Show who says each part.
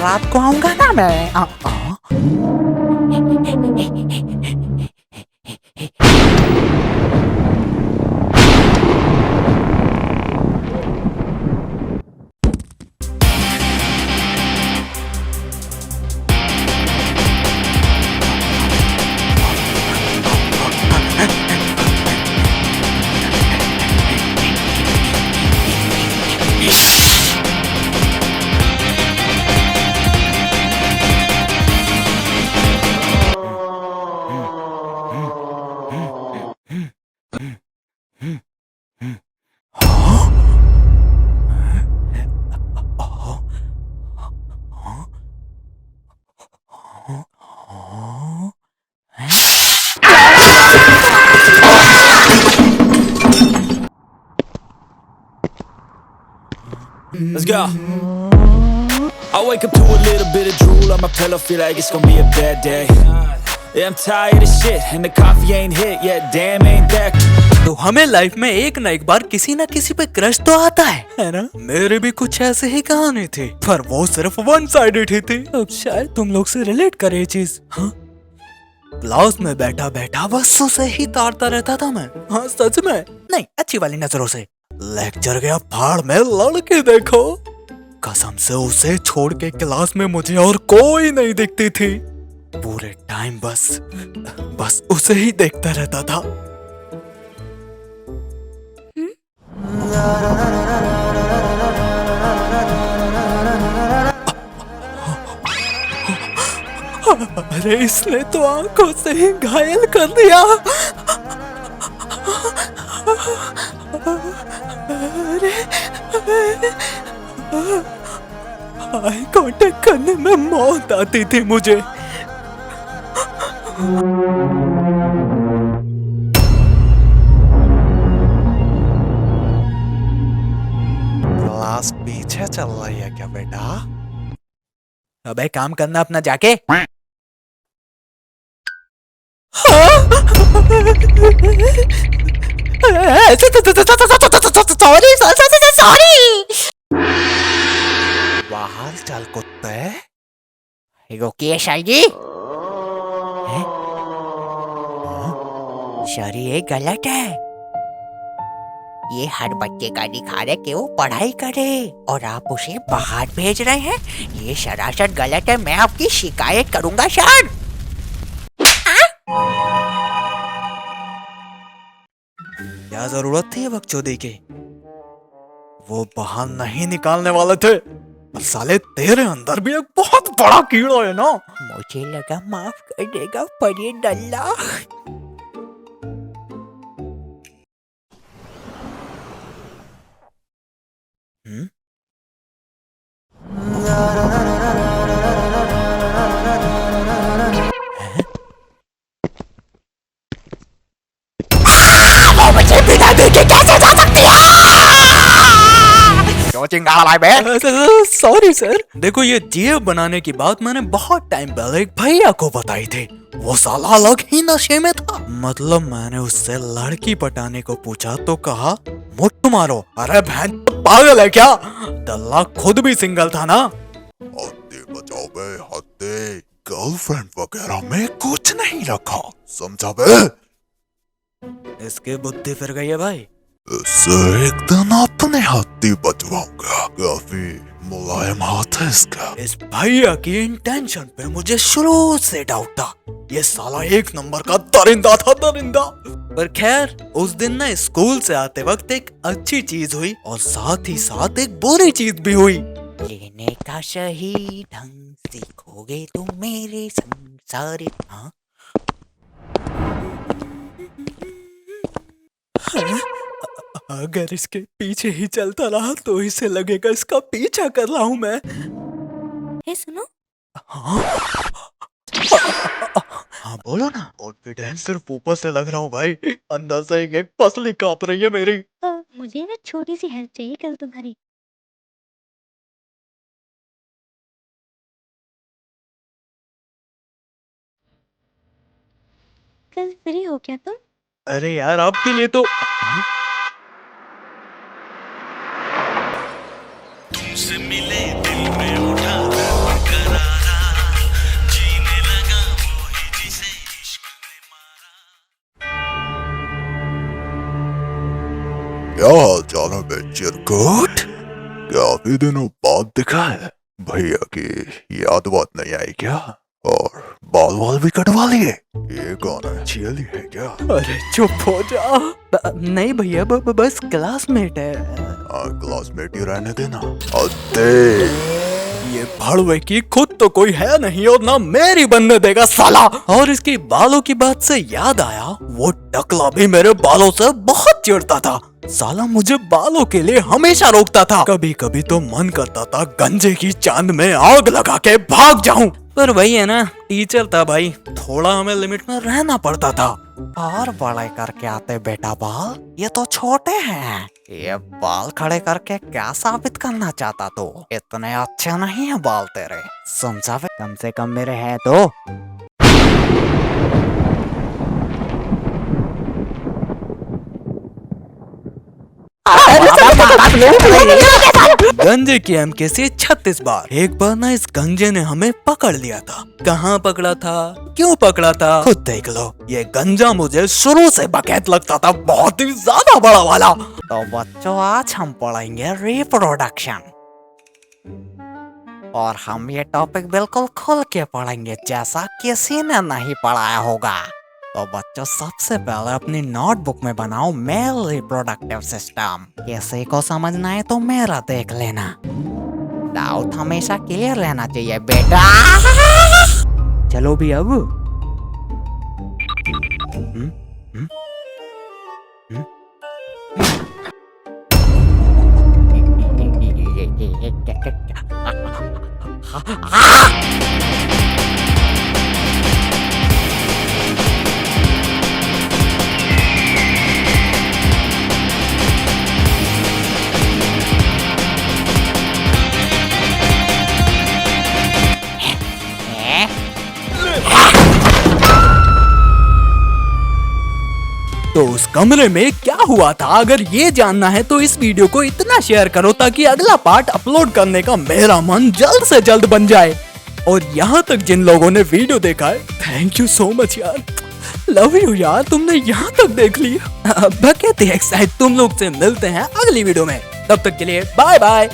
Speaker 1: रात को आऊंगा ना मैं।
Speaker 2: Let's go. I wake up to a little bit of drool on my pillow, feel like it's gonna be a bad day. Yeah, I'm tired of shit and the coffee ain't hit yet, damn ain't that.
Speaker 1: तो हमें life में एक न एक बार किसी न किसी पे क्रश तो आता है ना? मेरे भी कुछ ऐसे ही कहानी थी, पर वो सिर्फ वन साइडेड ही थी। अब शायद तुम लोग से रिलेट करे ये चीज। हाँ? क्लास में बैठा बैठा बस उसे ही ताड़ता रहता था मैं। हाँ सच में नहीं, अच्छी वाली नजरों से। लेक्चर गया फाड़ में, लड़के देखो कसम से उसे छोड़ के क्लास में मुझे और कोई नहीं दिखती थी। पूरे टाइम बस उसे ही देखता रहता था। अरे इसने तो आंखों से ही घायल कर दिया। अरे आई कांटेक्ट करने में मौत आती थी मुझे। क्लास पीछे चल रही है क्या बेटा? अबे काम करना अपना जाके। सॉरी। बाहर चल कुत्ते।
Speaker 3: रुकिए सर जी, सर ये गलत है। ये हर बच्चे का अधिकार है कि वो पढ़ाई करे और आप उसे बाहर भेज रहे हैं, ये सरासर गलत है। मैं आपकी शिकायत करूंगा सर।
Speaker 1: क्या जरूरत थी बकचोदी की? वो बाहर नहीं निकालने वाले थे। साले तेरे अंदर भी एक बहुत बड़ा कीड़ा है ना।
Speaker 3: मुझे लगा माफ कर देगा, पर ये डल्ला। मुझे बिना देखे कैसे जा सकती है? क्यों चिंगाड़ा भाई बे?
Speaker 1: Sorry sir. देखो ये जीएफ बनाने की बात मैंने बहुत टाइम पहले एक भैया को बताई थी। वो साला अलग ही नशे में था। मतलब मैंने उससे लड़की पटाने को पूछा तो कहा मुट्ठ मारो। अरे बहन पागल है क्या? दल्ला खुद भी सिंगल था ना।
Speaker 4: हत्ते बचाओ बे हत्ते, गर्लफ्रेंड वगैरह में कुछ नहीं रखा, समझा बे?
Speaker 1: इसकी बुद्धि फिर गई है भाई।
Speaker 4: इससे एक दिन अपने हत्ती बचवाऊंगा, काफी मुलायम हाथ है इसका।
Speaker 1: इस भैया की इंटेंशन पे मुझे शुरू से डाउट था। ये साला एक नंबर का दरिंदा था, दरिंदा। पर खैर उस दिन ना स्कूल से आते वक्त एक अच्छी चीज हुई और साथ ही साथ एक बुरी चीज भी हुई।
Speaker 3: लेने का सही ढंग सीखोगे तुम मेरे संसार। हाँ?
Speaker 1: अगर इसके पीछे ही चलता रहा तो इसे लगेगा इसका पीछा कर रहा हूँ मैं।
Speaker 5: हे सुनो।
Speaker 1: हाँ? हाँ बोलो ना। कॉन्फिडेंस सिर्फ ऊपर से लग रहा हूँ भाई, अंदर से एक पसली कांप रही है मेरी।
Speaker 5: मुझे ना छोटी सी हेल्प चाहिए कल तुम्हारी। कल फ्री हो क्या तुम?
Speaker 1: अरे यार आपके लिए तो
Speaker 6: तुमसे मिले दिल में उठा
Speaker 4: क्या हाल चाल है बे चिरकुट? काफी दिनों बाद दिखा है। भैया की याद बात नहीं आई क्या? और बाल वाल भी कटवा लिए? ये कौन है, छियली है क्या?
Speaker 1: अरे चुप हो जा। नहीं भैया, बस क्लासमेट है।
Speaker 4: क्लासमेट ही रहने देना। अत्ते
Speaker 1: ये भड़वे की खुद तो कोई है नहीं और ना मेरी बनने देगा साला। और इसकी बालों की बात से याद आया, वो टकला भी मेरे बालों से बहुत चिढ़ता था। साला मुझे बालों के लिए हमेशा रोकता था। कभी कभी तो मन करता था गंजे की चांद में आग लगा के भाग जाऊं। पर वही है ना, टीचर था भाई, थोड़ा हमें लिमिट में रहना पड़ता था।
Speaker 3: और बड़े करके आते बेटा बाल, ये तो छोटे हैं। ये बाल खड़े करके क्या साबित करना चाहता तू? इतने अच्छे नहीं है बाल तेरे, समझा वे? कम से कम मेरे हैं तो।
Speaker 1: गंजे की एमके से 36 बार। एक बार ना इस गंजे ने हमें पकड़ लिया था। कहाँ पकड़ा था, क्यों पकड़ा था, खुद देख लो। ये गंजा मुझे शुरू से बकैत लगता था, बहुत ही ज्यादा बड़ा वाला।
Speaker 3: तो बच्चों, आज हम पढ़ेंगे रिप्रोडक्शन, और हम ये टॉपिक बिल्कुल खुल के पढ़ेंगे जैसा किसी ने नहीं पढ़ाया होगा। तो बच्चों, सबसे पहले अपनी नोटबुक में बनाओ मेल रिप्रोडक्टिव सिस्टम। किसी को समझना है तो मेरा देख लेना। डाउट हमेशा क्लियर रहना चाहिए बेटा।
Speaker 1: चलो भी अब। तो उस कमरे में क्या हुआ था, अगर ये जानना है तो इस वीडियो को इतना शेयर करो ताकि अगला पार्ट अपलोड करने का मेरा मन जल्द से जल्द बन जाए। और यहाँ तक जिन लोगों ने वीडियो देखा है, थैंक यू सो मच यार, लव यू यार, तुमने यहाँ तक देख लिया। तुम लोग से मिलते हैं अगली वीडियो में, तब तक के लिए बाय बाय।